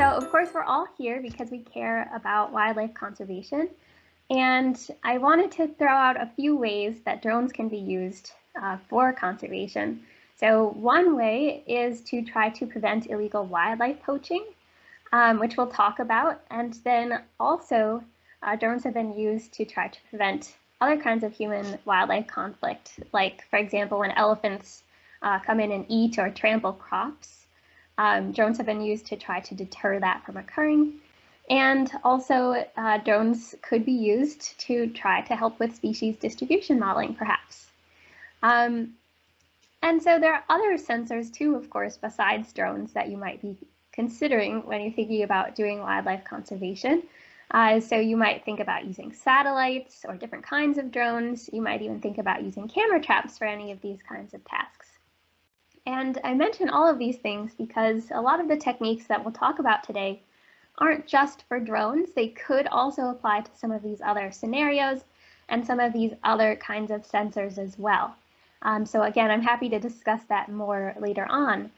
So of course we're all here because we care about wildlife conservation, and I wanted to throw out a few ways that drones can be used for conservation. So one way is to try to prevent illegal wildlife poaching, which we'll talk about, and then also drones have been used to try to prevent other kinds of human-wildlife conflict, like, for example, when elephants come in and eat or trample crops. Drones have been used to try to deter that from occurring. And also, drones could be used to try to help with species distribution modeling, perhaps. And so there are other sensors too, of course, besides drones that you might be considering when you're thinking about doing wildlife conservation. So you might think about using satellites or different kinds of drones. You might even think about using camera traps for any of these kinds of tasks. And I mention all of these things because a lot of the techniques that we'll talk about today aren't just for drones. They could also apply to some of these other scenarios and some of these other kinds of sensors as well. So again, I'm happy to discuss that more later on.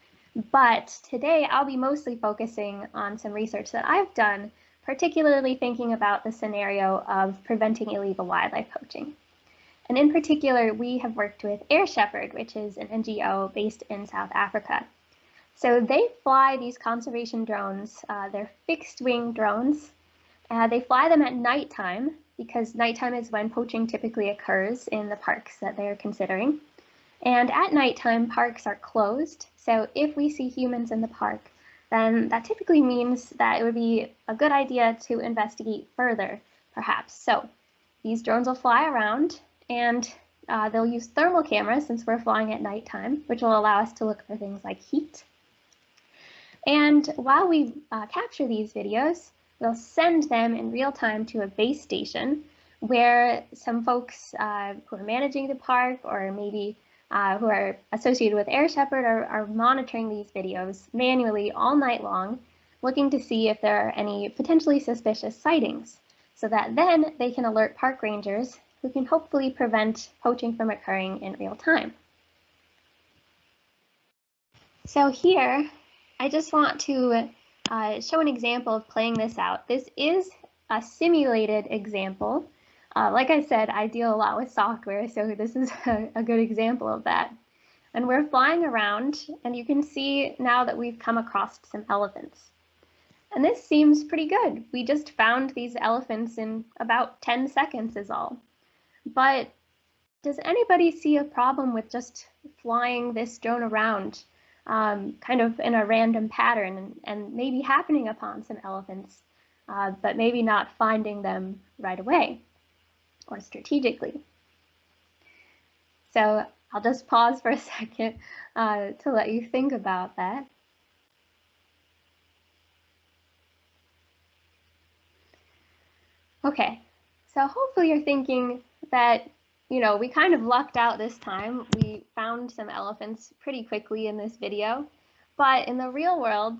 But today I'll be mostly focusing on some research that I've done, particularly thinking about the scenario of preventing illegal wildlife poaching. And in particular, we have worked with Air Shepherd, which is an NGO based in South Africa. So they fly these conservation drones. They're fixed-wing drones. They fly them at nighttime because nighttime is when poaching typically occurs in the parks that they're considering. And at nighttime, parks are closed. So if we see humans in the park, then that typically means that it would be a good idea to investigate further, perhaps. So these drones will fly around, and they'll use thermal cameras since we're flying at nighttime, which will allow us to look for things like heat. And while we capture these videos, we'll send them in real time to a base station where some folks who are managing the park, or maybe who are associated with Air Shepherd, are monitoring these videos manually all night long, looking to see if there are any potentially suspicious sightings, so that then they can alert park rangers who can hopefully prevent poaching from occurring in real time. So here, I just want to show an example of playing this out. This is a simulated example. Like I said, I deal a lot with software, so this is a good example of that. And we're flying around, and you can see now that we've come across some elephants. And this seems pretty good. We just found these elephants in about 10 seconds is all. But does anybody see a problem with just flying this drone around kind of in a random pattern and maybe happening upon some elephants, but maybe not finding them right away or strategically? So I'll just pause for a second to let you think about that. Okay, so hopefully you're thinking that, you know, we kind of lucked out this time. We found some elephants pretty quickly in this video, but in the real world,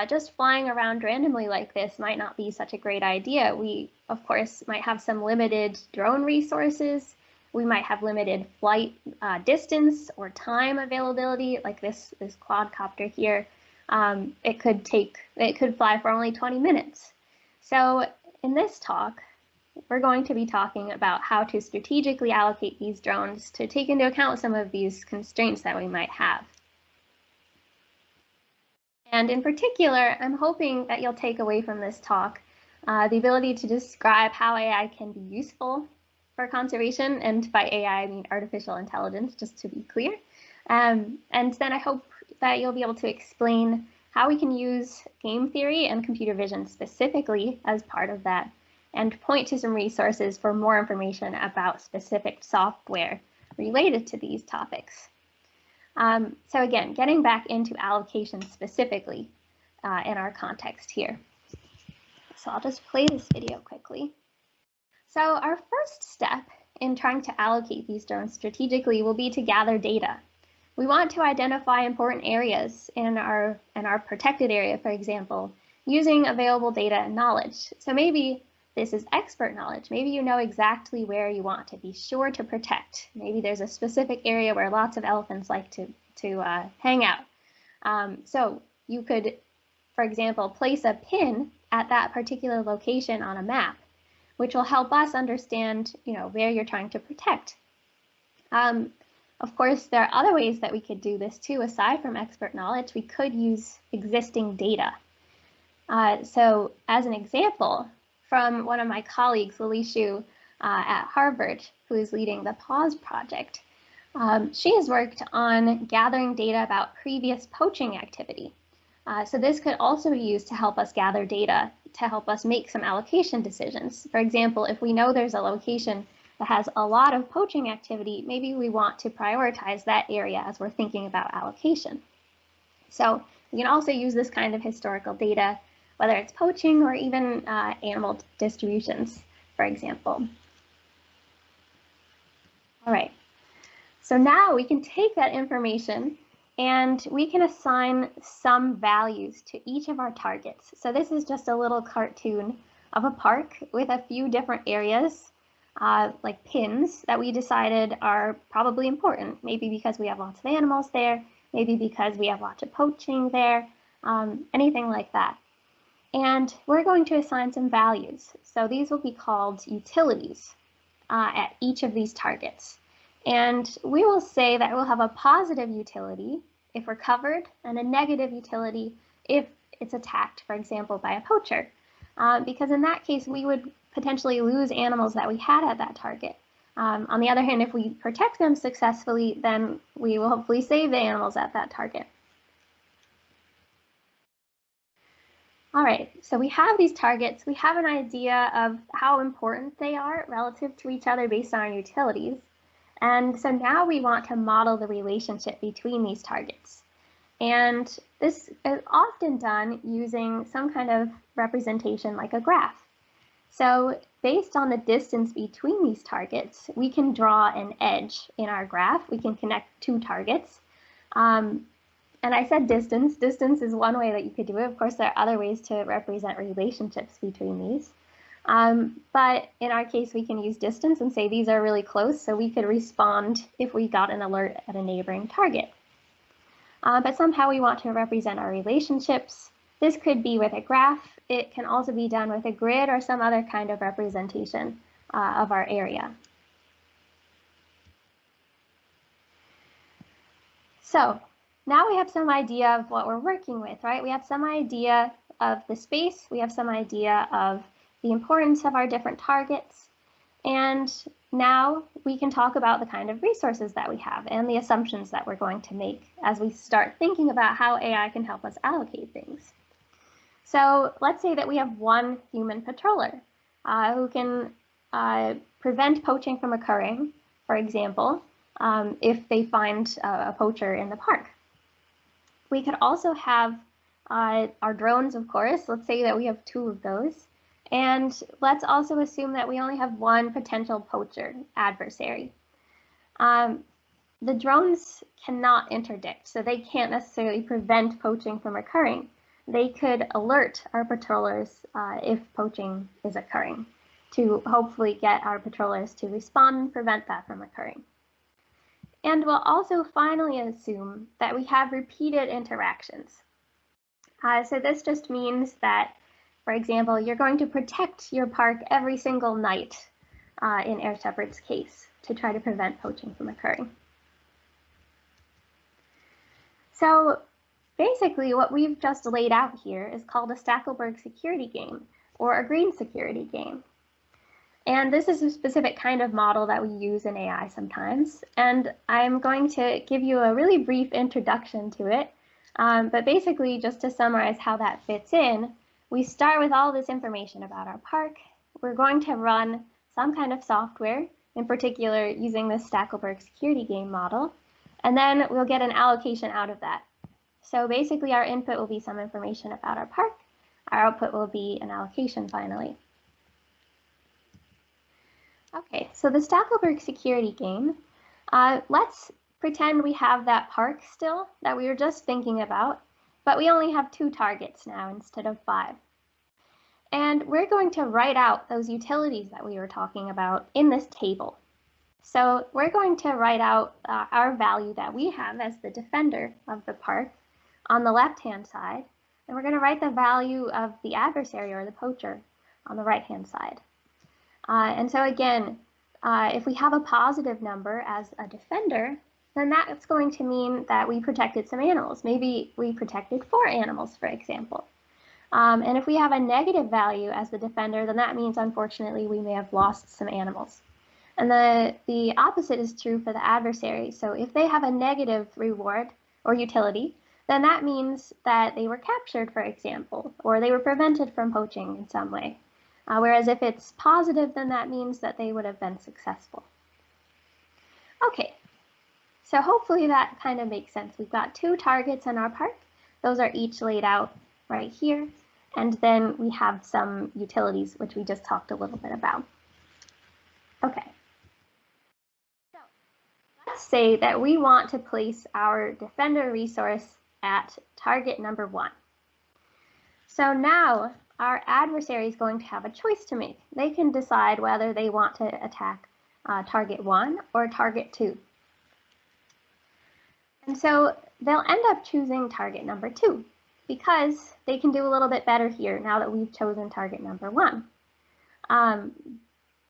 just flying around randomly like this might not be such a great idea. We, of course, might have some limited drone resources. We might have limited flight distance or time availability, like this quadcopter here. It could fly for only 20 minutes. So in this talk, we're going to be talking about how to strategically allocate these drones to take into account some of these constraints that we might have. And in particular, I'm hoping that you'll take away from this talk the ability to describe how AI can be useful for conservation, and by AI I mean artificial intelligence, just to be clear. And then I hope that you'll be able to explain how we can use game theory and computer vision specifically as part of that, and point to some resources for more information about specific software related to these topics. So again, getting back into allocation specifically in our context here. So I'll just play this video quickly. So our first step in trying to allocate these drones strategically will be to gather data. We want to identify important areas in our protected area, for example, using available data and knowledge. So maybe this is expert knowledge. Maybe you know exactly where you want to be sure to protect. Maybe there's a specific area where lots of elephants like to hang out. So you could, for for example, place a pin at that particular location on a map, which will help us understand, where you're trying to protect. Of course, there are other ways that we could do this too. Aside from expert knowledge, we could use existing data. So as an example, from one of my colleagues, Lily Xu at Harvard, who is leading the PAUSE project, she has worked on gathering data about previous poaching activity. So this could also be used to help us gather data to help us make some allocation decisions. For example, if we know there's a location that has a lot of poaching activity, maybe we want to prioritize that area as we're thinking about allocation. So we can also use this kind of historical data, whether it's poaching or even animal distributions, for example. All right, so now we can take that information and we can assign some values to each of our targets. So this is just a little cartoon of a park with a few different areas, like pins that we decided are probably important, maybe because we have lots of animals there, maybe because we have lots of poaching there, anything like that. And we're going to assign some values. So these will be called utilities at each of these targets. And we will say that we'll have a positive utility if we're covered and a negative utility if it's attacked, for example, by a poacher. Because in that case, we would potentially lose animals that we had at that target. On the other hand, if we protect them successfully, then we will hopefully save the animals at that target. All right, so we have these targets. We have an idea of how important they are relative to each other based on our utilities. And so now we want to model the relationship between these targets. And this is often done using some kind of representation like a graph. So based on the distance between these targets, we can draw an edge in our graph. We can connect two targets. And I said distance. Distance is one way that you could do it. Of course, there are other ways to represent relationships between these. But in our case, we can use distance and say these are really close, so we could respond if we got an alert at a neighboring target. But somehow we want to represent our relationships. This could be with a graph. It can also be done with a grid or some other kind of representation of our area. So now we have some idea of what we're working with, right? We have some idea of the space. We have some idea of the importance of our different targets. And now we can talk about the kind of resources that we have and the assumptions that we're going to make as we start thinking about how AI can help us allocate things. So let's say that we have one human patroller who can prevent poaching from occurring, for example, if they find a poacher in the park. We could also have our drones, of course. Let's say that we have 2 of those. And let's also assume that we only have one potential poacher adversary. The drones cannot interdict, so they can't necessarily prevent poaching from occurring. They could alert our patrollers if poaching is occurring to hopefully get our patrollers to respond and prevent that from occurring. And we'll also finally assume that we have repeated interactions. So this just means that, for example, you're going to protect your park every single night in Air Shepherd's case to try to prevent poaching from occurring. So basically what we've just laid out here is called a Stackover security game or a green security game. And this is a specific kind of model that we use in AI sometimes. And I'm going to give you a really brief introduction to it. But basically, just to summarize how that fits in, we start with all this information about our park. We're going to run some kind of software, in particular using this Stackover security game model. And then we'll get an allocation out of that. So basically, our input will be some information about our park. Our output will be an allocation finally. Okay, so the Stackover security game, let's pretend we have that park still that we were just thinking about, but we only have 2 targets now instead of 5. And we're going to write out those utilities that we were talking about in this table. So we're going to write out our value that we have as the defender of the park on the left-hand side, and we're going to write the value of the adversary or the poacher on the right-hand side. And so again, if we have a positive number as a defender, then that's going to mean that we protected some animals. Maybe we protected 4 animals, for example. And if we have a negative value as the defender, then that means, unfortunately, we may have lost some animals. And the opposite is true for the adversary. So if they have a negative reward or utility, then that means that they were captured, for example, or they were prevented from poaching in some way. Whereas if it's positive, then that means that they would have been successful. Okay, so hopefully that kind of makes sense. We've got 2 targets in our park. Those are each laid out right here. And then we have some utilities, which we just talked a little bit about. Okay. So let's say that we want to place our defender resource at target number 1. So now our adversary is going to have a choice to make. They can decide whether they want to attack target 1 or target 2. And so they'll end up choosing target number 2 because they can do a little bit better here now that we've chosen target number 1.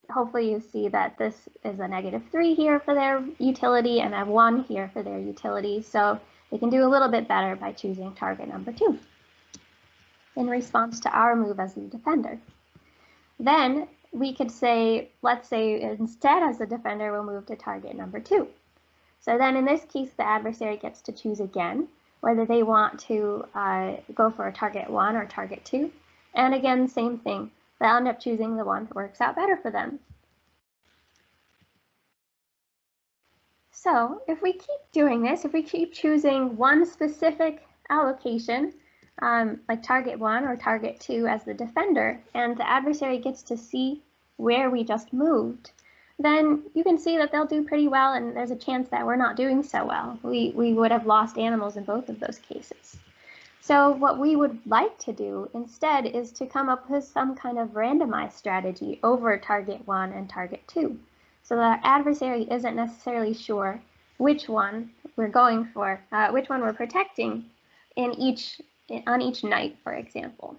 Hopefully you see that this is a -3 here for their utility and a 1 here for their utility. So they can do a little bit better by choosing target number 2 in response to our move as the defender. Then we could say, let's say instead as the defender, we'll move to target number 2. So then in this case, the adversary gets to choose again, whether they want to go for a target 1 or target 2. And again, same thing. They'll end up choosing the one that works out better for them. So if we keep doing this, if we keep choosing one specific allocation, like target 1 or target 2 as the defender, and the adversary gets to see where we just moved, then you can see that they'll do pretty well, and there's a chance that we're not doing so well. We would have lost animals in both of those cases. So what we would like to do instead is to come up with some kind of randomized strategy over target 1 and target 2, so that our adversary isn't necessarily sure which one we're going for, which one we're protecting on each night, for example.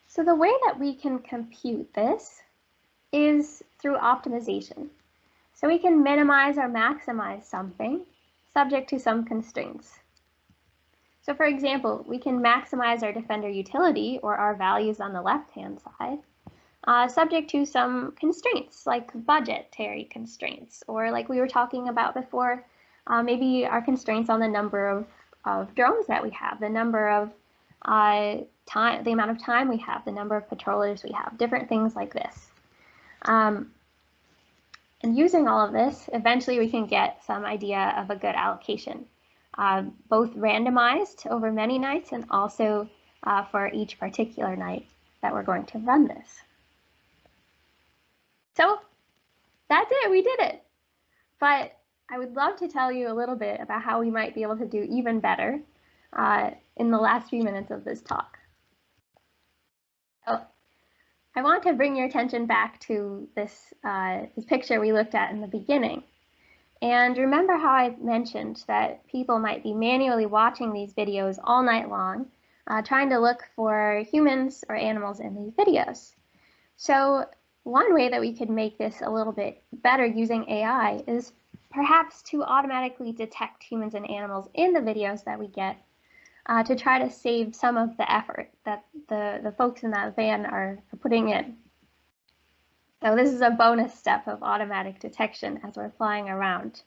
So the way that we can compute this is through optimization. So we can minimize or maximize something subject to some constraints. So for example, we can maximize our defender utility or our values on the left-hand side, subject to some constraints like budgetary constraints, or like we were talking about before, maybe our constraints on the number of drones that we have, the number of the amount of time we have, the number of patrollers we have, different things like this. And using all of this, eventually we can get some idea of a good allocation, both randomized over many nights and also for each particular night that we're going to run this. So that's it, we did it. But I would love to tell you a little bit about how we might be able to do even better in the last few minutes of this talk. So I want to bring your attention back to this picture we looked at in the beginning. And remember how I mentioned that people might be manually watching these videos all night long, trying to look for humans or animals in these videos. So one way that we could make this a little bit better using AI is perhaps to automatically detect humans and animals in the videos that we get, to try to save some of the effort that the folks in that van are putting in. So this is a bonus step of automatic detection as we're flying around.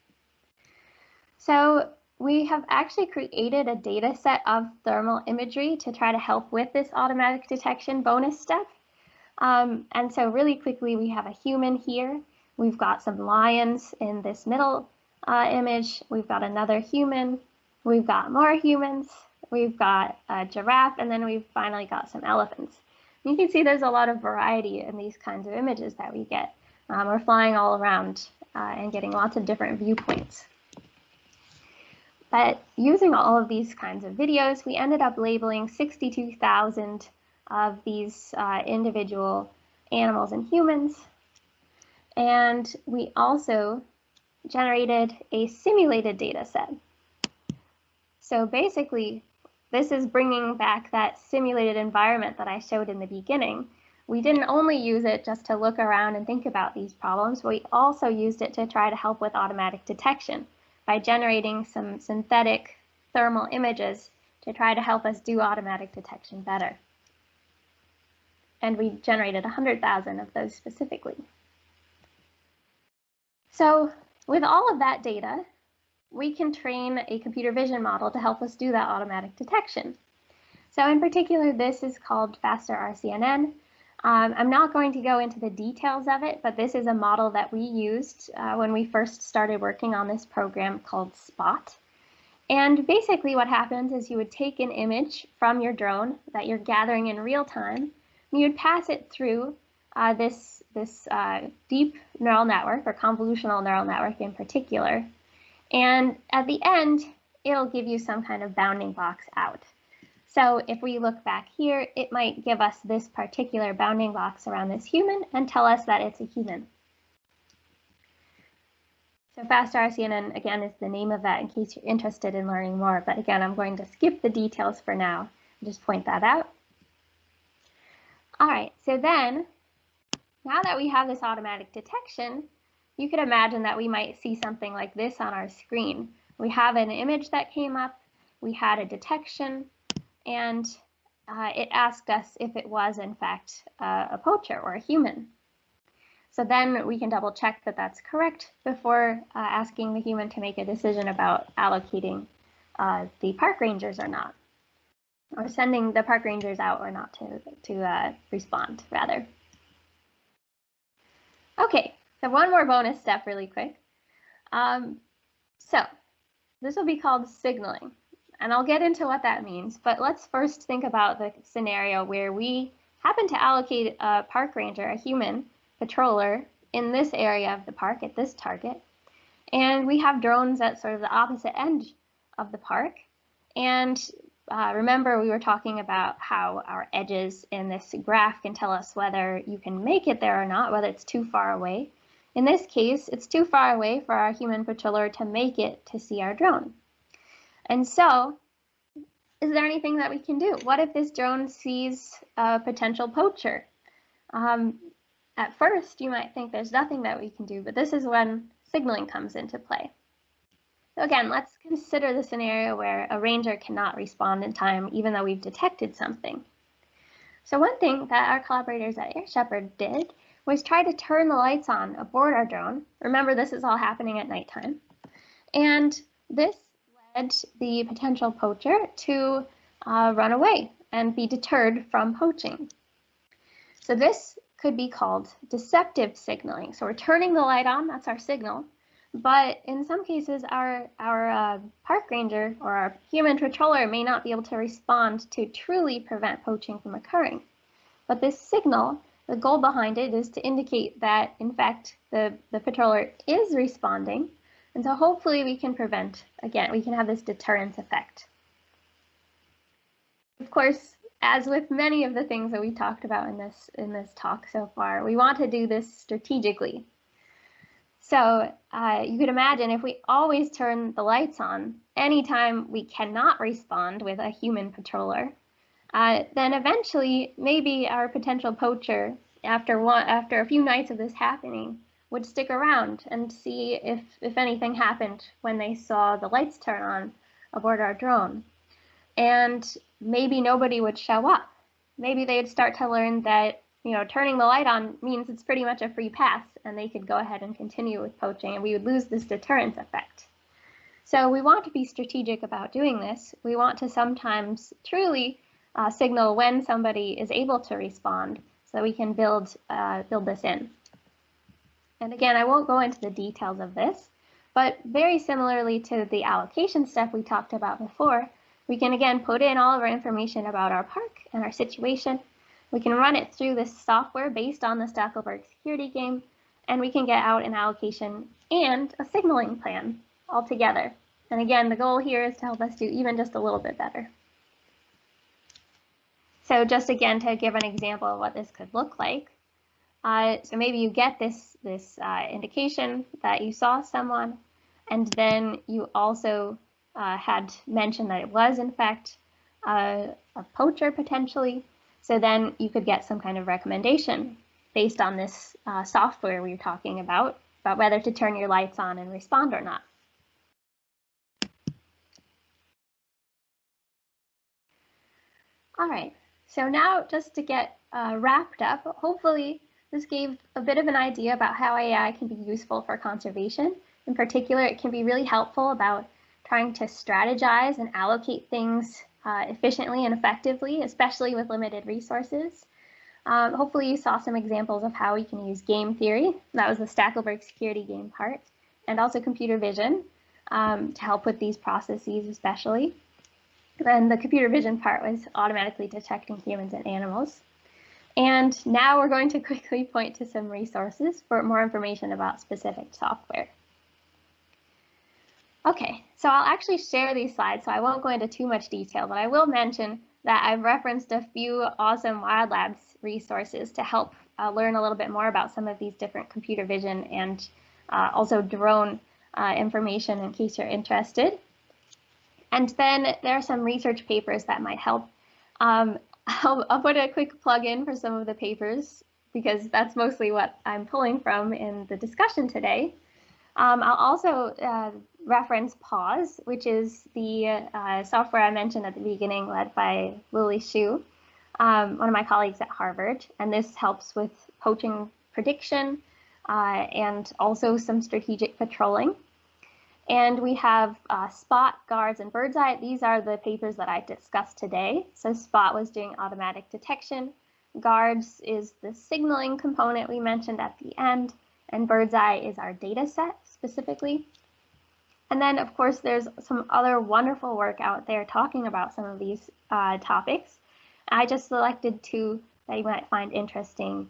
So we have actually created a data set of thermal imagery to try to help with this automatic detection bonus step. And so really quickly, we have a human here. We've got some lions in this middle image. We've got another human. We've got more humans. We've got a giraffe, and then we've finally got some elephants. You can see there's a lot of variety in these kinds of images that we get. We're flying all around and getting lots of different viewpoints. But using all of these kinds of videos, we ended up labeling 62,000 of these individual animals and humans. And we also generated a simulated data set. So basically, this is bringing back that simulated environment that I showed in the beginning. We didn't only use it just to look around and think about these problems, but we also used it to try to help with automatic detection by generating some synthetic thermal images to try to help us do automatic detection better. And we generated 100,000 of those specifically. So with all of that data, we can train a computer vision model to help us do that automatic detection. So in particular, this is called faster RCNN. I'm not going to go into the details of it, but this is a model that we used when we first started working on this program called SPOT. And basically what happens is you would take an image from your drone that you're gathering in real time, and you would pass it through this deep neural network, or convolutional neural network in particular. And at the end, it'll give you some kind of bounding box out. So if we look back here, it might give us this particular bounding box around this human and tell us that it's a human. So fast RCNN, again, is the name of that in case you're interested in learning more. But again, I'm going to skip the details for now and just point that out. All right, so then, now that we have this automatic detection, you could imagine that we might see something like this on our screen. We have an image that came up, we had a detection, and it asked us if it was, in fact, a poacher or a human. So then we can double check that that's correct before asking the human to make a decision about allocating the park rangers or not, or sending the park rangers out or not to respond, rather. Okay, so one more bonus step really quick. So this will be called signaling, and I'll get into what that means, but let's first think about the scenario where we happen to allocate a park ranger, a human patroller, in this area of the park at this target, and we have drones at sort of the opposite end of the park. And remember, we were talking about how our edges in this graph can tell us whether you can make it there or not, whether it's too far away. In this case, it's too far away for our human patroller to make it to see our drone. And so, is there anything that we can do? What if this drone sees a potential poacher? At first, you might think there's nothing that we can do, but this is when signaling comes into play. So again, let's consider the scenario where a ranger cannot respond in time, even though we've detected something. So one thing that our collaborators at Air Shepherd did was try to turn the lights on aboard our drone. Remember, this is all happening at nighttime. And this led the potential poacher to run away and be deterred from poaching. So this could be called deceptive signaling. So we're turning the light on, that's our signal. But in some cases, our park ranger or our human patroller may not be able to respond to truly prevent poaching from occurring. But this signal, the goal behind it is to indicate that, in fact, the patroller is responding. And so hopefully we can prevent, again, we can have this deterrence effect. Of course, as with many of the things that we talked about in this talk so far, we want to do this strategically. So you could imagine if we always turn the lights on anytime we cannot respond with a human patroller, then eventually maybe our potential poacher, after a few nights of this happening, would stick around and see if anything happened when they saw the lights turn on aboard our drone. And maybe nobody would show up. Maybe they'd start to learn that, turning the light on means it's pretty much a free pass, and they could go ahead and continue with poaching, and we would lose this deterrence effect. So we want to be strategic about doing this. We want to sometimes truly signal when somebody is able to respond, so we can build this in. And again, I won't go into the details of this, but very similarly to the allocation step we talked about before, we can again put in all of our information about our park and our situation. We can run it through this software based on the Stackover security game, and we can get out an allocation and a signaling plan all together. And again, the goal here is to help us do even just a little bit better. So just again, to give an example of what this could look like, So maybe you get this indication that you saw someone, and then you also had mentioned that it was in fact a poacher potentially. So then you could get some kind of recommendation based on this software we were talking about whether to turn your lights on and respond or not. All right, so now just to get wrapped up, hopefully this gave a bit of an idea about how AI can be useful for conservation. In particular, it can be really helpful about trying to strategize and allocate things efficiently and effectively, especially with limited resources. Hopefully you saw some examples of how we can use game theory. That was the Stackover security game part, and also computer vision to help with these processes especially. Then the computer vision part was automatically detecting humans and animals. And now we're going to quickly point to some resources for more information about specific software. Okay, so I'll actually share these slides, so I won't go into too much detail, but I will mention that I've referenced a few awesome WILDLABS resources to help learn a little bit more about some of these different computer vision and also drone information in case you're interested. And then there are some research papers that might help. I'll put a quick plug in for some of the papers because that's mostly what I'm pulling from in the discussion today. I'll also reference Pause, which is the software I mentioned at the beginning, led by Lily Xu, one of my colleagues at Harvard. And this helps with poaching prediction and also some strategic patrolling. And we have Spot, Guards, and BIRDSAI. These are the papers that I discussed today. So Spot was doing automatic detection. Guards is the signaling component we mentioned at the end. And BIRDSAI is our data set specifically. And then, of course, there's some other wonderful work out there talking about some of these topics. I just selected two that you might find interesting.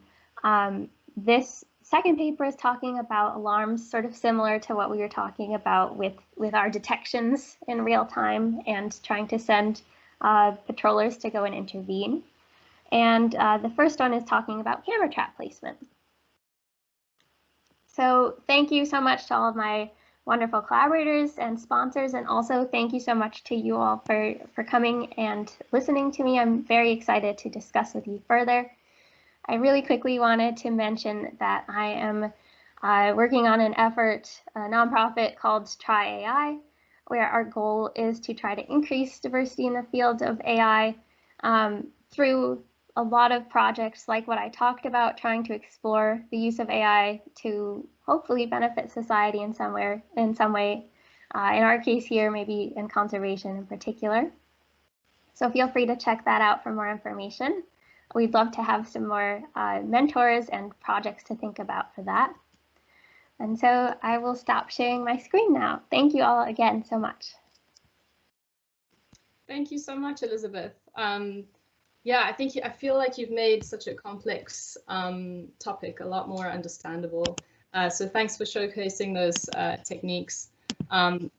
This second paper is talking about alarms, sort of similar to what we were talking about with our detections in real time and trying to send patrollers to go and intervene. And the first one is talking about camera trap placement. So thank you so much to all of my wonderful collaborators and sponsors, and also thank you so much to you all for coming and listening to me. I'm very excited to discuss with you further. I really quickly wanted to mention that I am working on an effort, a nonprofit called Triai, where our goal is to try to increase diversity in the field of AI through a lot of projects like what I talked about, trying to explore the use of AI to hopefully benefit society in some way. In our case here, maybe in conservation in particular. So feel free to check that out for more information. We'd love to have some more mentors and projects to think about for that. And so I will stop sharing my screen now. Thank you all again so much. Thank you so much, Elizabeth. Yeah, I feel like you've made such a complex topic a lot more understandable. So thanks for showcasing those techniques.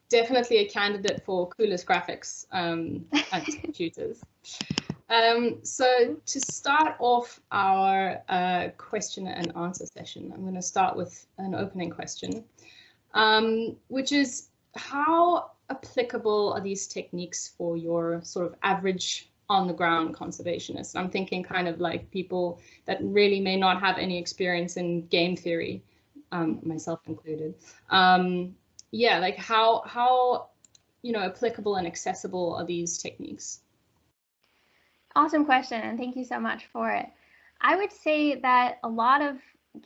Definitely a candidate for coolest graphics at tutors. So to start off our question and answer session, I'm going to start with an opening question, which is how applicable are these techniques for your sort of average on-the-ground conservationists? I'm thinking kind of like people that really may not have any experience in game theory, myself included. Yeah, like how applicable and accessible are these techniques? Awesome question, and thank you so much for it. I would say that a lot of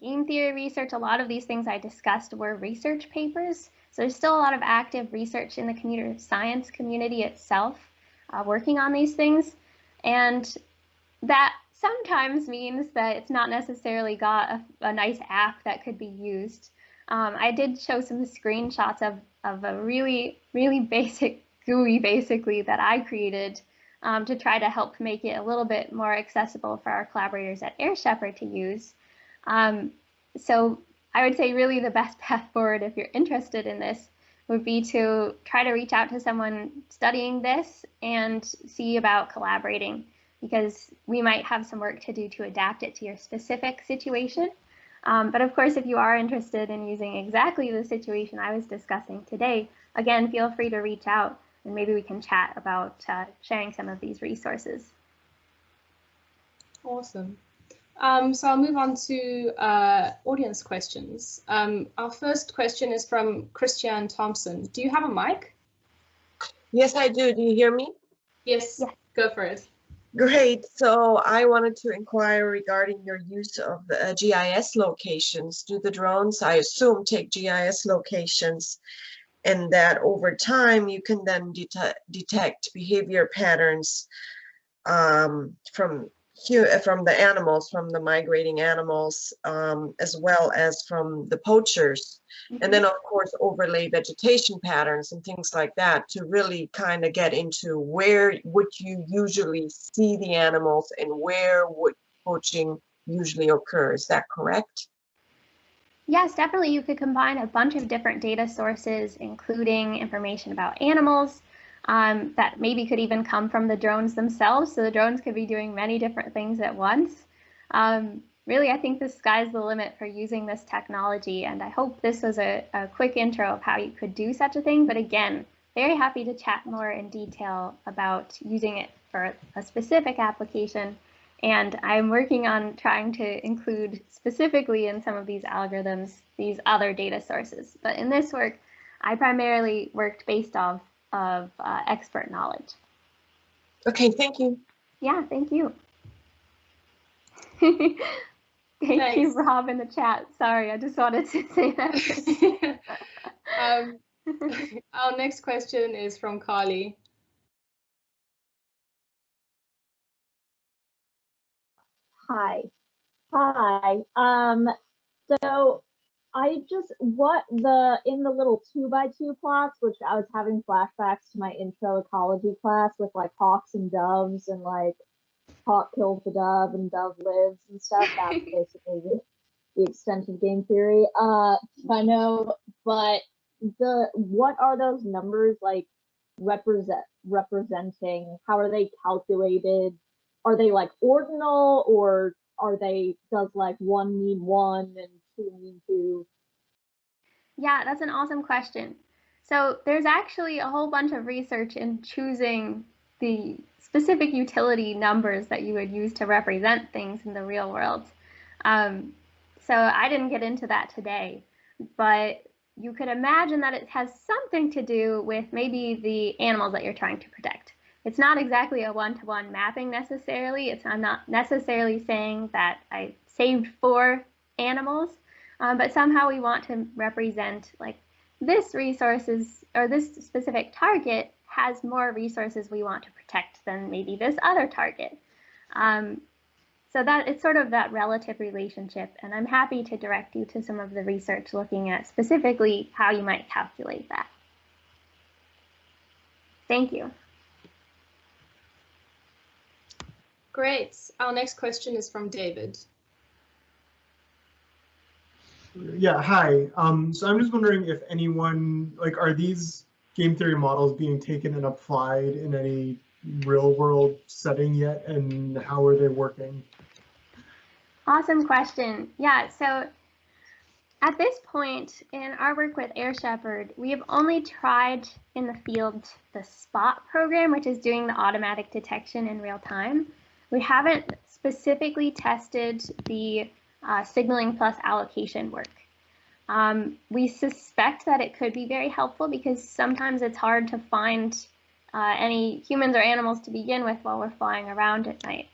game theory research, a lot of these things I discussed were research papers. So there's still a lot of active research in the computer science community itself working on these things. And that sometimes means that it's not necessarily got a nice app that could be used. I did show some screenshots of a really, really basic GUI basically that I created to try to help make it a little bit more accessible for our collaborators at Air Shepherd to use. So I would say really the best path forward if you're interested in this would be to try to reach out to someone studying this and see about collaborating. because we might have some work to do to adapt it to your specific situation. But of course, if you are interested in using exactly the situation I was discussing today, again, feel free to reach out and maybe we can chat about sharing some of these resources. Awesome. So I'll move on to audience questions. Our first question is from Christian Thompson. Do you have a mic? Yes, I do. Do you hear me? Yes, go for it. Great. So I wanted to inquire regarding your use of the GIS locations. Do the drones, I assume, take GIS locations, and that over time you can then detect behavior patterns from the animals, from the migrating animals, as well as from the poachers. And then, of course, overlay vegetation patterns and things like that to really kind of get into where would you usually see the animals and where would poaching usually occur. Is that correct? Yes, definitely. You could combine a bunch of different data sources, including information about animals, that maybe could even come from the drones themselves. So the drones could be doing many different things at once. Really, I think the sky's the limit for using this technology. And I hope this was a quick intro of how you could do such a thing. But again, very happy to chat more in detail about using it for a specific application. And I'm working on trying to include specifically in some of these algorithms, these other data sources. But in this work, I primarily worked based off of expert knowledge. Okay, thank you. Yeah, thank you. Thank you, Rob, in the chat. Sorry, I just wanted to say that. Our next question is from Carly. Hi. So I just, in the little 2x2 plots, which I was having flashbacks to my intro ecology class with like hawks and doves and like hawk kills the dove and dove lives and stuff. That's basically the extent of game theory. I know, but what are those numbers like representing? How are they calculated? Are they like ordinal, or does like 1 mean 1 and 2 mean 2? Yeah, that's an awesome question. So there's actually a whole bunch of research in choosing the specific utility numbers that you would use to represent things in the real world. So I didn't get into that today, but you could imagine that it has something to do with maybe the animals that you're trying to protect. It's not exactly a one-to-one mapping necessarily. I'm not necessarily saying that I saved 4 animals, but somehow we want to represent like this resources or this specific target has more resources we want to protect than maybe this other target. So that it's sort of that relative relationship, and I'm happy to direct you to some of the research looking at specifically how you might calculate that. Thank you. Great. Our next question is from David. Yeah, hi. So I'm just wondering if anyone, like, are these game theory models being taken and applied in any real world setting yet, and how are they working? Awesome question. Yeah, so at this point in our work with Air Shepherd, we have only tried in the field the SPOT program, which is doing the automatic detection in real time. We haven't specifically tested the signaling plus allocation work. We suspect that it could be very helpful because sometimes it's hard to find any humans or animals to begin with while we're flying around at night.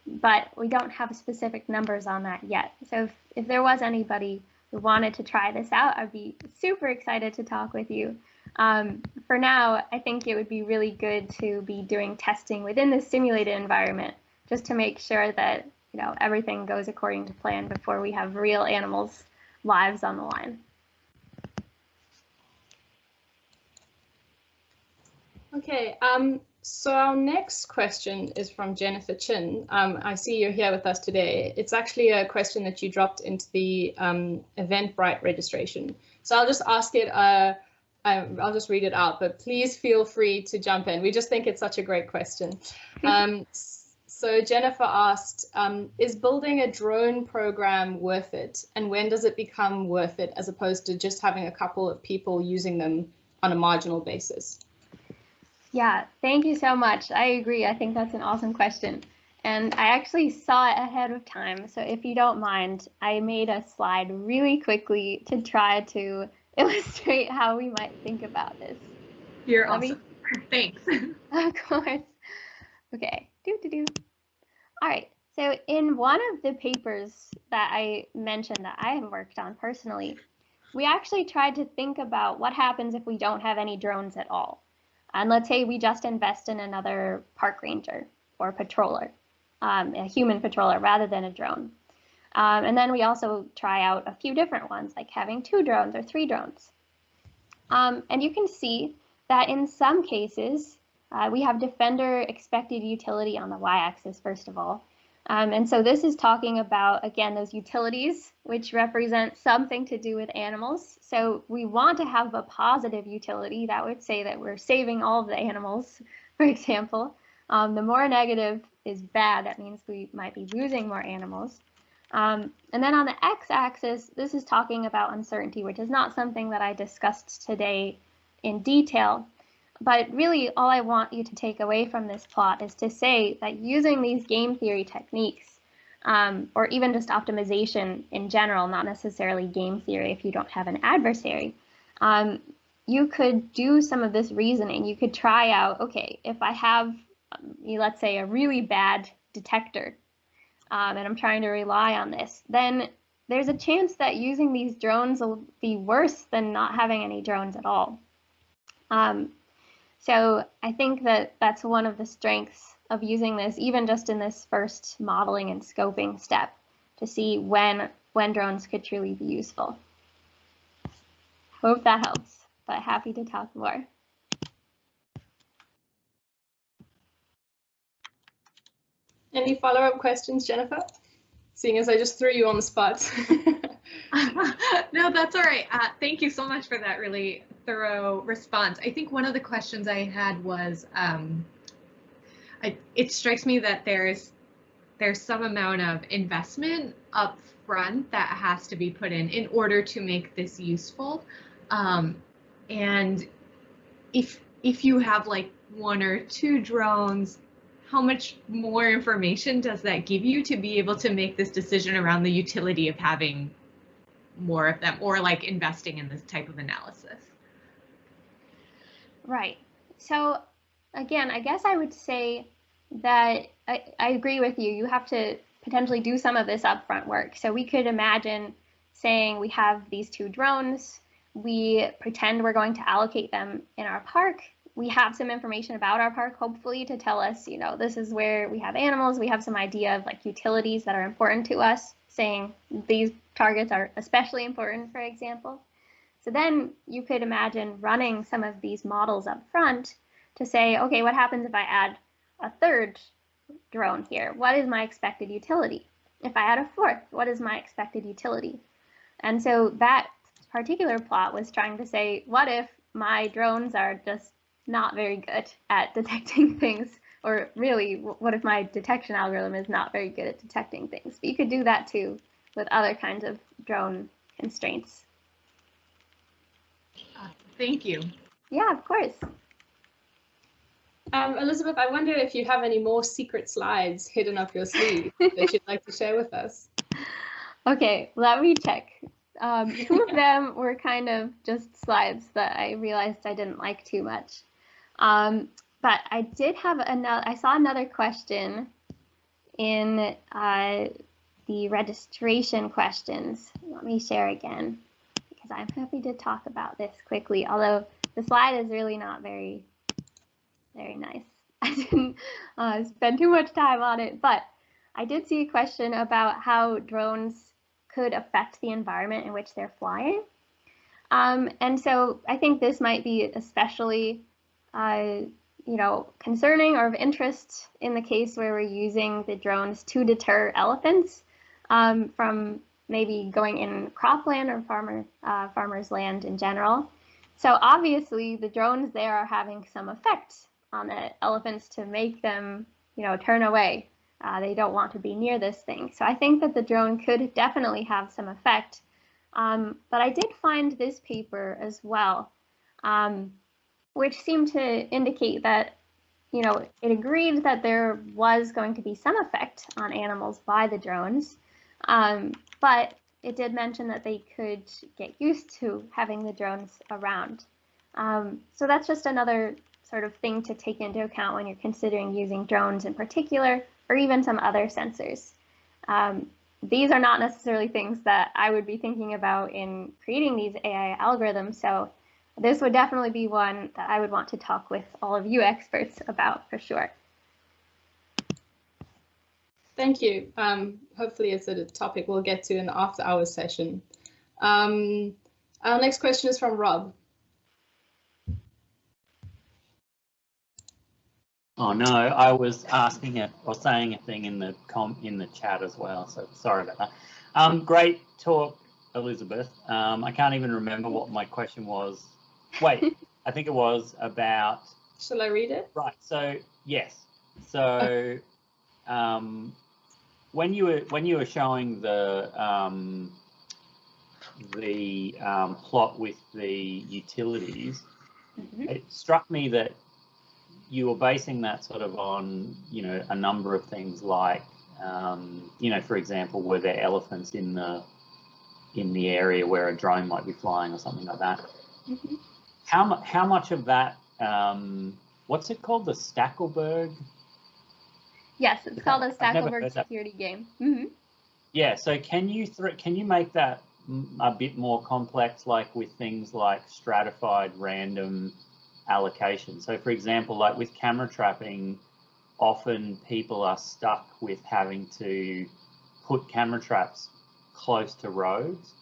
But we don't have specific numbers on that yet. So if there was anybody who wanted to try this out, I'd be super excited to talk with you. For now, I think it would be really good to be doing testing within the simulated environment just to make sure that everything goes according to plan before we have real animals' lives on the line. Okay, so our next question is from Jennifer Chin. I see you're here with us today. It's actually a question that you dropped into the Eventbrite registration. So I'll just ask it I'll just read it out, but please feel free to jump in. We just think it's such a great question. So Jennifer asked, is building a drone program worth it? And when does it become worth it as opposed to just having a couple of people using them on a marginal basis? Yeah, thank you so much. I agree. I think that's an awesome question. And I actually saw it ahead of time. So if you don't mind, I made a slide really quickly to try to illustrate how we might think about this. You're awesome. Thanks. Of course. Okay. All right. So in one of the papers that I mentioned that I have worked on personally, we actually tried to think about what happens if we don't have any drones at all. And let's say we just invest in another park ranger or patroller, a human patroller rather than a drone. And then we also try out a few different ones, like having 2 drones or 3 drones. And you can see that in some cases, we have defender expected utility on the y-axis, first of all. And so this is talking about, again, those utilities, which represent something to do with animals. So we want to have a positive utility that would say that we're saving all of the animals, for example. The more negative is bad. That means we might be losing more animals. And then on the x-axis, this is talking about uncertainty, which is not something that I discussed today in detail. But really, all I want you to take away from this plot is to say that using these game theory techniques, or even just optimization in general, not necessarily game theory if you don't have an adversary, you could do some of this reasoning. You could try out, okay, if I have, let's say, a really bad detector, and I'm trying to rely on this, then there's a chance that using these drones will be worse than not having any drones at all. So I think that that's one of the strengths of using this, even just in this first modeling and scoping step, to see when drones could truly be useful. Hope that helps, but happy to talk more. Any follow-up questions, Jennifer? Seeing as I just threw you on the spot. No, that's all right. Thank you so much for that really thorough response. I think one of the questions I had was, it strikes me that there's some amount of investment up front that has to be put in order to make this useful. And if you have like 1 or 2 drones, how much more information does that give you to be able to make this decision around the utility of having more of them, or like investing in this type of analysis? Right. So again, I guess I would say that I agree with you. You have to potentially do some of this upfront work. So we could imagine saying we have these 2 drones, we pretend we're going to allocate them in our park. We have some information about our park, hopefully, to tell us, you know, this is where we have animals. We have some idea of like utilities that are important to us, saying these targets are especially important, for example. So then you could imagine running some of these models up front to say, okay, what happens if I add a 3rd drone here? What is my expected utility? If I add a 4th, what is my expected utility? And so that particular plot was trying to say, what if my drones are just not very good at detecting things, or really, what if my detection algorithm is not very good at detecting things? But you could do that too with other kinds of drone constraints. Thank you. Yeah, of course. Elizabeth, I wonder if you have any more secret slides hidden up your sleeve that you'd like to share with us. Okay, let me check. 2 of them were kind of just slides that I realized I didn't like too much. But I did have I saw another question in the registration questions. Let me share again, because I'm happy to talk about this quickly, although the slide is really not very nice. I didn't spend too much time on it, but I did see a question about how drones could affect the environment in which they're flying. And so I think this might be especially concerning or of interest in the case where we're using the drones to deter elephants from maybe going in cropland or farmers' land in general. So obviously the drones there are having some effect on the elephants to make them, turn away. They don't want to be near this thing. So I think that the drone could definitely have some effect. But I did find this paper as well, which seemed to indicate that, it agreed that there was going to be some effect on animals by the drones, but it did mention that they could get used to having the drones around. So that's just another sort of thing to take into account when you're considering using drones in particular, or even some other sensors. These are not necessarily things that I would be thinking about in creating these AI algorithms, so this would definitely be one that I would want to talk with all of you experts about for sure. Thank you. Hopefully it's a topic we'll get to in the after hours session. Our next question is from Rob. Oh no, I was asking it or saying a thing in the chat as well, so sorry about that. Great talk, Elizabeth. I can't even remember what my question was. Wait, I think it was about. Shall I read it? Right. So yes. So when you were showing the plot with the utilities, it struck me that you were basing that sort of on, a number of things like, for example, were there elephants in the area where a drone might be flying or something like that? Mm-hmm. How much of that, what's it called, the Stackover? Yes, it's called a Stackover security game. Mm-hmm. Yeah, so can you make that a bit more complex, like with things like stratified random allocation? So for example, like with camera trapping, often people are stuck with having to put camera traps close to roads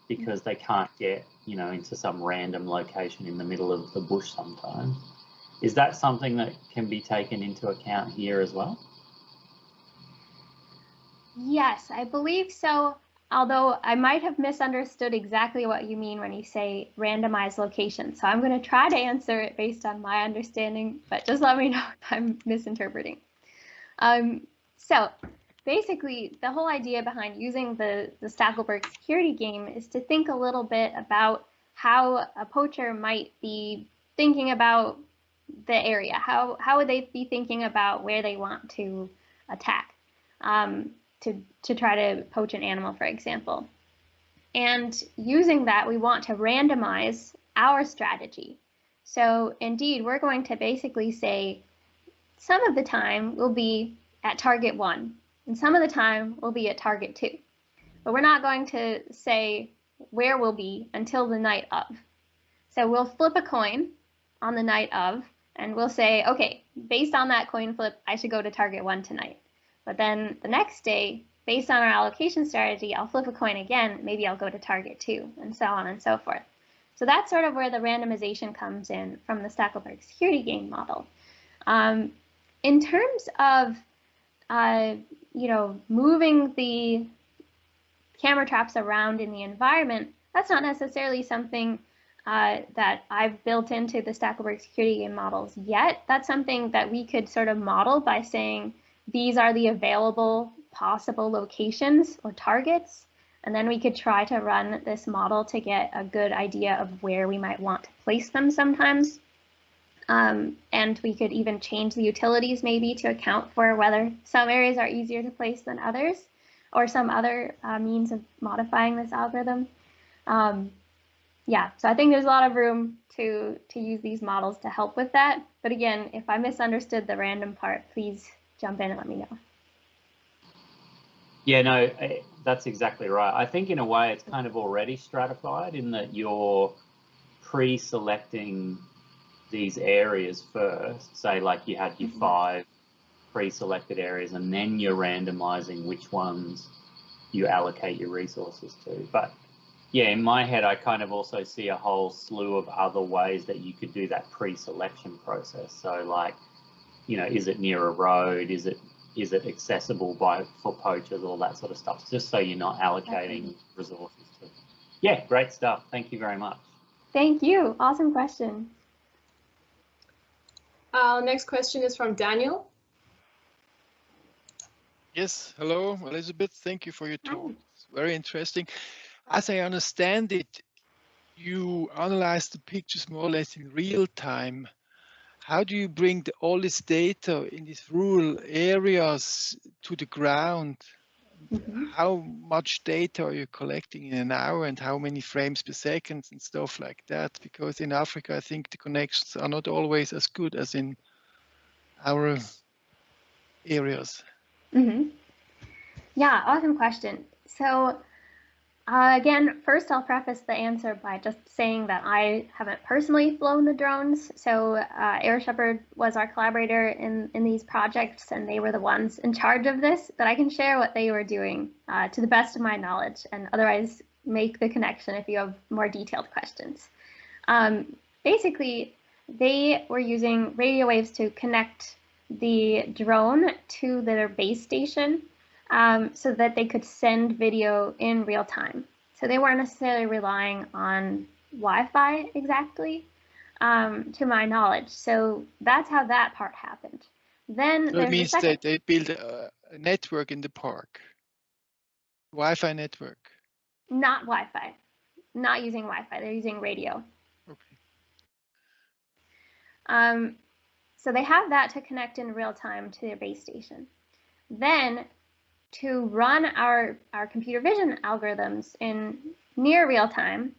because they can't get, into some random location in the middle of the bush sometimes. Is that something that can be taken into account here as well? Yes, I believe so, although I might have misunderstood exactly what you mean when you say randomized location. So I'm going to try to answer it based on my understanding, but just let me know if I'm misinterpreting. So basically, the whole idea behind using the Stackover security game is to think a little bit about how a poacher might be thinking about the area. How would they be thinking about where they want to attack? To try to poach an animal, for example. And using that, we want to randomize our strategy. So indeed, we're going to basically say some of the time we'll be at target 1, and some of the time we'll be at target 2. But we're not going to say where we'll be until the night of. So we'll flip a coin on the night of, and we'll say, okay, based on that coin flip, I should go to target 1 tonight. But then the next day, based on our allocation strategy, I'll flip a coin again, maybe I'll go to target 2, and so on and so forth. So that's sort of where the randomization comes in from the Stackover security game model. In terms of, moving the camera traps around in the environment, that's not necessarily something that I've built into the Stackover security game models yet. That's something that we could sort of model by saying, these are the available possible locations or targets, and then we could try to run this model to get a good idea of where we might want to place them sometimes. And we could even change the utilities maybe to account for whether some areas are easier to place than others, or some other means of modifying this algorithm. Yeah, so I think there's a lot of room to use these models to help with that. But again, if I misunderstood the random part, please jump in and let me know. Yeah, no, that's exactly right. I think in a way it's kind of already stratified in that you're pre-selecting these areas first. Say like you had your 5 pre-selected areas, and then you're randomizing which ones you allocate your resources to. But yeah, in my head, I kind of also see a whole slew of other ways that you could do that pre-selection process. So like, is it near a road? Is it accessible for poachers, all that sort of stuff, just so you're not allocating resources to. Yeah, great stuff. Thank you very much. Thank you. Awesome question. Next question is from Daniel. Yes, hello, Elizabeth. Thank you for your Hi. talk. It's very interesting. As I understand it, you analyze the pictures more or less in real time. How do you bring all this data in these rural areas to the ground? How much data are you collecting in an hour and how many frames per second and stuff like that? Because in Africa, I think the connections are not always as good as in our areas. Yeah, awesome question. So again, first I'll preface the answer by just saying that I haven't personally flown the drones. So Air Shepherd was our collaborator in these projects, and they were the ones in charge of this, but I can share what they were doing to the best of my knowledge, and otherwise make the connection if you have more detailed questions. Basically, they were using radio waves to connect the drone to their base station so that they could send video in real time. So they weren't necessarily relying on Wi-Fi exactly, to my knowledge. So that's how that part happened. Then So it means that they build a network in the park, Wi-Fi network. Not Wi-Fi, not using Wi-Fi. They're using radio. Okay. So they have that to connect in real time to their base station. Then to run our computer vision algorithms in near real time,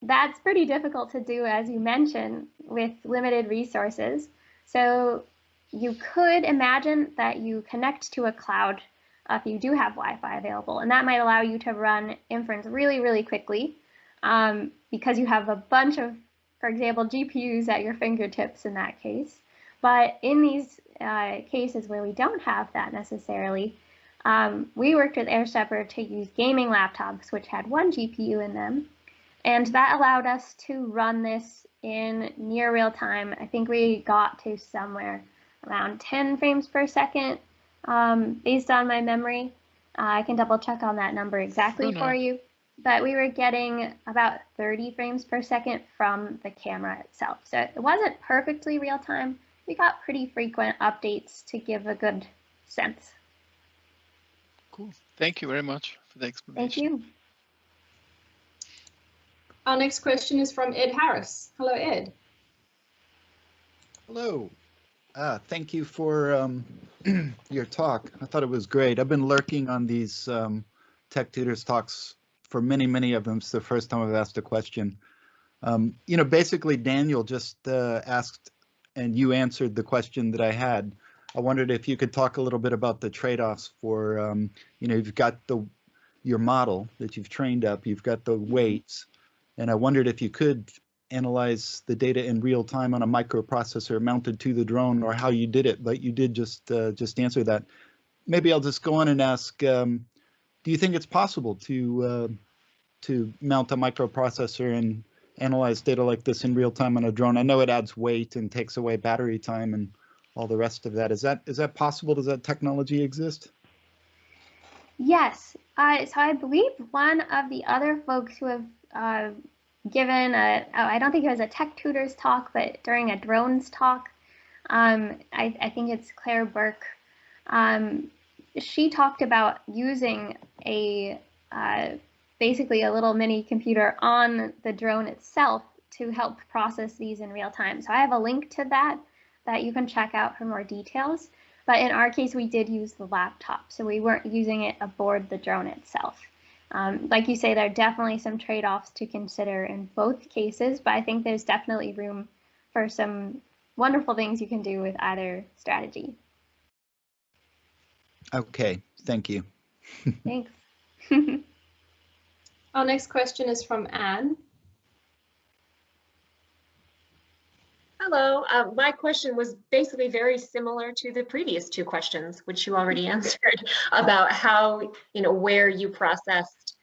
that's pretty difficult to do, as you mentioned, with limited resources. So you could imagine that you connect to a cloud if you do have Wi-Fi available, and that might allow you to run inference really, really quickly because you have a bunch of, for example, GPUs at your fingertips in that case. But in these cases where we don't have that necessarily, we worked with Air Shepherd to use gaming laptops, which had one GPU in them. And that allowed us to run this in near real time. I think we got to somewhere around 10 frames per second based on my memory. I can double check on that number exactly for you. But we were getting about 30 frames per second from the camera itself. So it wasn't perfectly real time. We got pretty frequent updates to give a good sense. Cool. Thank you very much for the explanation. Thank you. Our next question is from Ed Harris. Hello, Ed. Hello. Thank you for your talk. I thought it was great. I've been lurking on these Tech Tutors talks for many of them. It's the first time I've asked a question. You know, basically, Daniel just asked, and you answered the question that I had. I wondered if you could talk a little bit about the trade-offs for, you know, you've got your model that you've trained up, you've got the weights, and I wondered if you could analyze the data in real time on a microprocessor mounted to the drone, or how you did it, but you did just answer that. Maybe I'll just go on and ask, do you think it's possible to mount a microprocessor and analyze data like this in real time on a drone? I know it adds weight and takes away battery time and all the rest of that. Is that possible? Does that technology exist? Yes. So I believe one of the other folks who have given I don't think it was a Tech Tutors talk, but during a drones talk, I think it's Claire Burke. She talked about using basically a little mini computer on the drone itself to help process these in real time. So I have a link to that you can check out for more details. But in our case, we did use the laptop, so we weren't using it aboard the drone itself. Like you say, there are definitely some trade-offs to consider in both cases, but I think there's definitely room for some wonderful things you can do with either strategy. Okay, thank you. Thanks. Our next question is from Anne. Hello, my question was basically very similar to the previous two questions, which you already answered, about how, you know, where you processed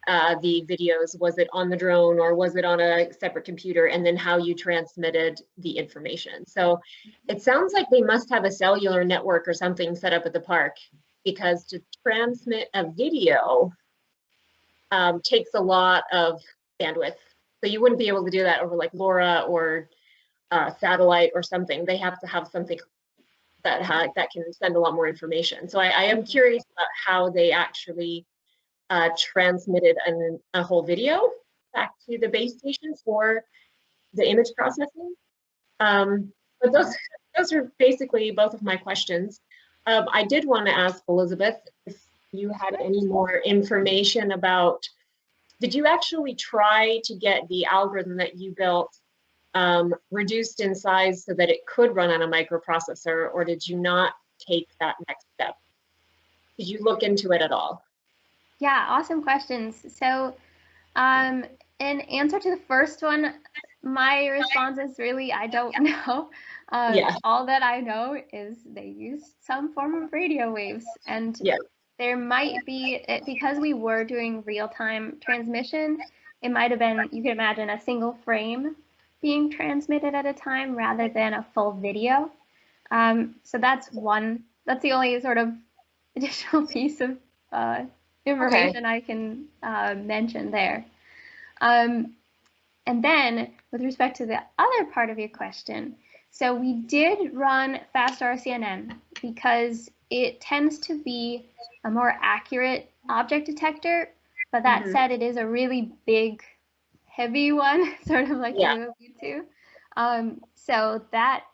the videos. Was it on the drone or was it on a separate computer? And then how you transmitted the information. So it sounds like they must have a cellular network or something set up at the park, because to transmit a video takes a lot of bandwidth So you wouldn't be able to do that over like LoRa or satellite or something. They have to have something that can send a lot more information. So I am curious about how they actually transmitted a whole video back to the base station for the image processing. But those are basically both of my questions. I did want to ask Elizabeth if you had any more information about, did you actually try to get the algorithm that you built reduced in size so that it could run on a microprocessor, or did you not take that next step? Did you look into it at all? Yeah, awesome questions. So in answer to the first one, my response is really, I don't know. All that I know is they used some form of radio waves, and there might be, because we were doing real-time transmission, it might have been, you can imagine, a single frame being transmitted at a time rather than a full video. So that's the only sort of additional piece of information I can mention there. And then with respect to the other part of your question, so we did run FastRCNN because it tends to be a more accurate object detector, but that said, it is a really big, heavy one, sort of like you alluded to. So that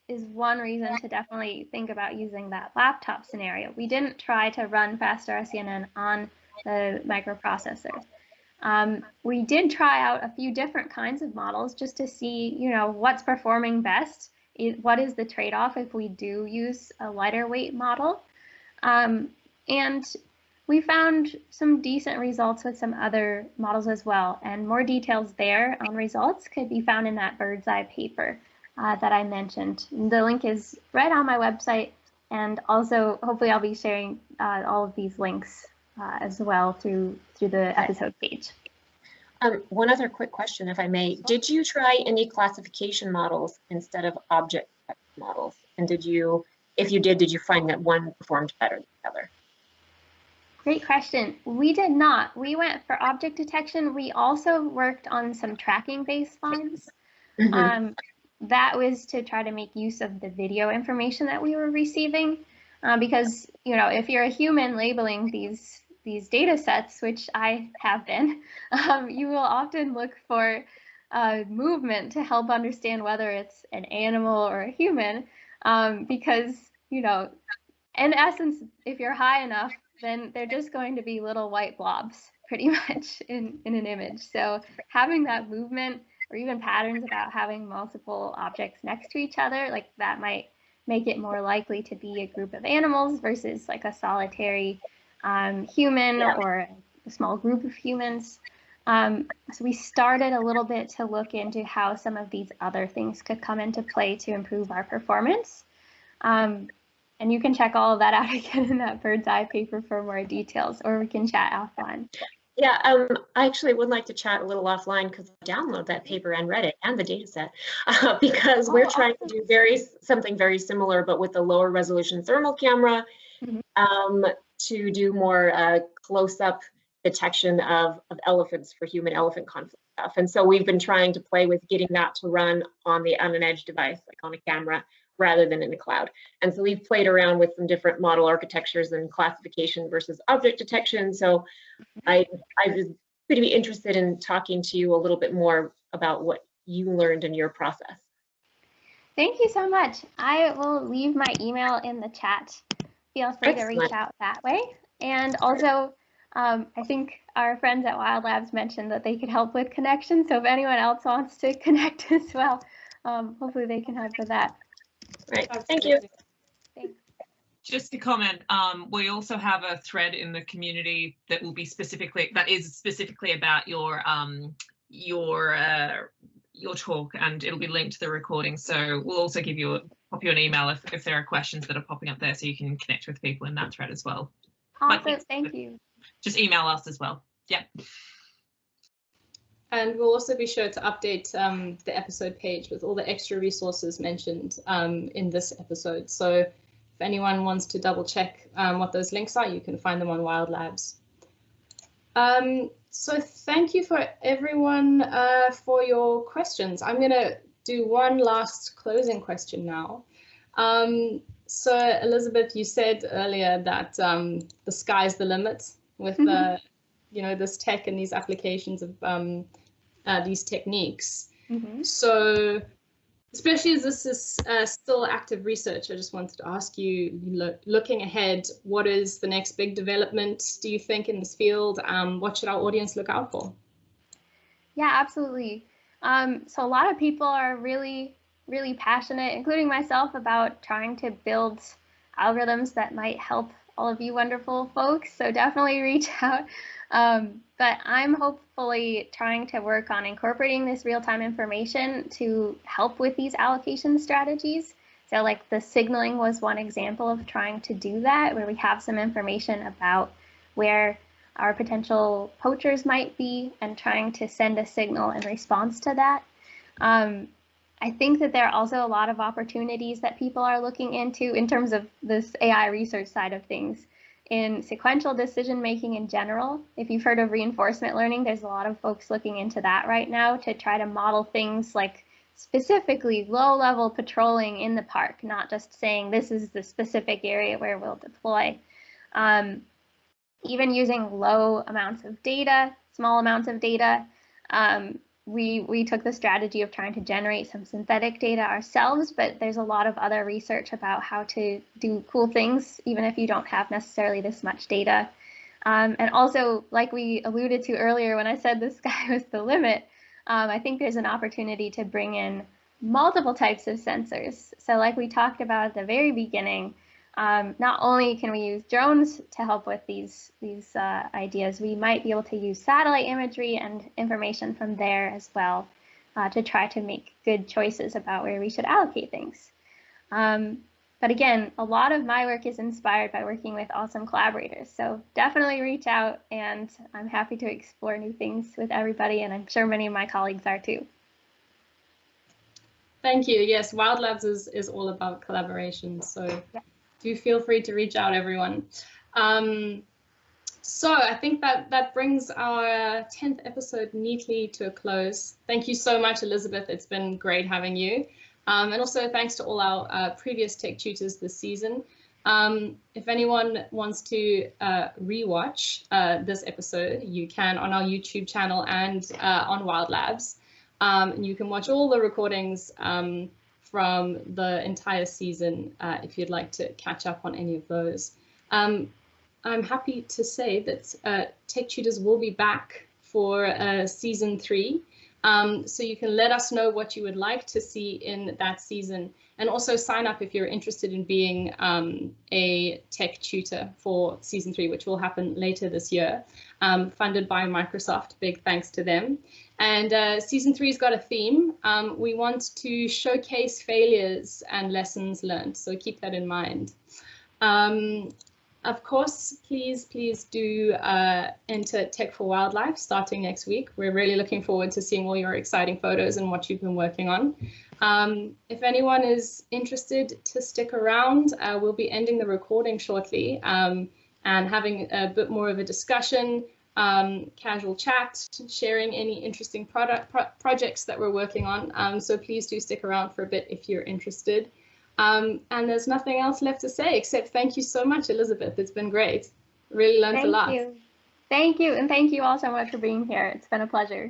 is one reason to definitely think about using that laptop scenario. We didn't try to run FastRCNN on the microprocessor. We did try out a few different kinds of models just to see, you know, what's performing best. What is the trade-off if we do use a lighter weight model? And we found some decent results with some other models as well. And more details there on results could be found in that BIRDSAI paper that I mentioned. The link is right on my website. And also, hopefully, I'll be sharing all of these links as well through the episode page. One other quick question, if I may. Did you try any classification models instead of object models? And if you did you find that one performed better than the other? Great question. We did not. We went for object detection. We also worked on some tracking baselines. That was to try to make use of the video information that we were receiving, because, you know, if you're a human labeling these data sets, which I have been, you will often look for movement to help understand whether it's an animal or a human, because, you know, in essence, if you're high enough, then they're just going to be little white blobs pretty much in an image. So having that movement or even patterns about having multiple objects next to each other, like that might make it more likely to be a group of animals versus like a solitary human or a small group of humans. So we started a little bit to look into how some of these other things could come into play to improve our performance. And you can check all of that out again in that BIRDSAI paper for more details, or we can chat offline. Yeah, I actually would like to chat a little offline because I downloaded that paper and read it and the data set because we're trying to do something very similar, but with a lower resolution thermal camera to do more close-up detection of elephants for human-elephant conflict stuff. And so we've been trying to play with getting that to run on an edge device, like on a camera, rather than in the cloud. And so we've played around with some different model architectures and classification versus object detection. So I was pretty interested in talking to you a little bit more about what you learned in your process. Thank you so much. I will leave my email in the chat. Feel free to reach out that way. And also, I think our friends at WILDLABS mentioned that they could help with connection. So if anyone else wants to connect as well, hopefully they can help with that. Right. Thank you. Thanks. Just to comment, we also have a thread in the community that is specifically about your talk, and it'll be linked to the recording. So we'll also pop you an email if there are questions that are popping up there, so you can connect with people in that thread as well. Awesome, thank you. Just email us as well. Yeah. And we'll also be sure to update the episode page with all the extra resources mentioned in this episode. So if anyone wants to double check what those links are, you can find them on WILDLABS. So thank you for everyone for your questions. I'm going to do one last closing question now. So Elizabeth, you said earlier that the sky's the limit with the, this tech and these applications of these techniques. So especially as this is still active research, I just wanted to ask you, looking ahead, what is the next big development, do you think, in this field? What should our audience look out for? Yeah, absolutely. So a lot of people are really passionate, including myself, about trying to build algorithms that might help all of you wonderful folks. So definitely reach out. But I'm hopefully trying to work on incorporating this real-time information to help with these allocation strategies. So like the signaling was one example of trying to do that, where we have some information about where our potential poachers might be and trying to send a signal in response to that. I think that there are also a lot of opportunities that people are looking into in terms of this AI research side of things. In sequential decision making in general, if you've heard of reinforcement learning, there's a lot of folks looking into that right now to try to model things like specifically low-level patrolling in the park, not just saying this is the specific area where we'll deploy. Even using low amounts of data, small amounts of data, we took the strategy of trying to generate some synthetic data ourselves, but there's a lot of other research about how to do cool things, even if you don't have necessarily this much data. And also, like we alluded to earlier when I said the sky was the limit, I think there's an opportunity to bring in multiple types of sensors. So like we talked about at the very beginning, not only can we use drones to help with these ideas, we might be able to use satellite imagery and information from there as well to try to make good choices about where we should allocate things. But again, a lot of my work is inspired by working with awesome collaborators. So definitely reach out, and I'm happy to explore new things with everybody, and I'm sure many of my colleagues are too. Thank you. Yes, WILDLABS is all about collaboration. So yeah, do feel free to reach out, everyone. So I think that brings our 10th episode neatly to a close. Thank you so much, Elizabeth. It's been great having you. And also thanks to all our previous tech tutors this season. If anyone wants to rewatch this episode, you can on our YouTube channel and on WILDLABS. You can watch all the recordings from the entire season if you'd like to catch up on any of those. I'm happy to say that Tech Tutors will be back for season 3. So you can let us know what you would like to see in that season, and also sign up if you're interested in being a tech tutor for season 3, which will happen later this year, funded by Microsoft. Big thanks to them. And season 3's got a theme. We want to showcase failures and lessons learned, so keep that in mind. Of course, please do enter Tech for Wildlife starting next week. We're really looking forward to seeing all your exciting photos and what you've been working on. If anyone is interested to stick around, we'll be ending the recording shortly and having a bit more of a discussion, casual chat, sharing any interesting projects that we're working on. So please do stick around for a bit if you're interested. And there's nothing else left to say except thank you so much, Elizabeth. It's been great. Really learned a lot. Thank you. Thank you. And thank you all so much for being here. It's been a pleasure.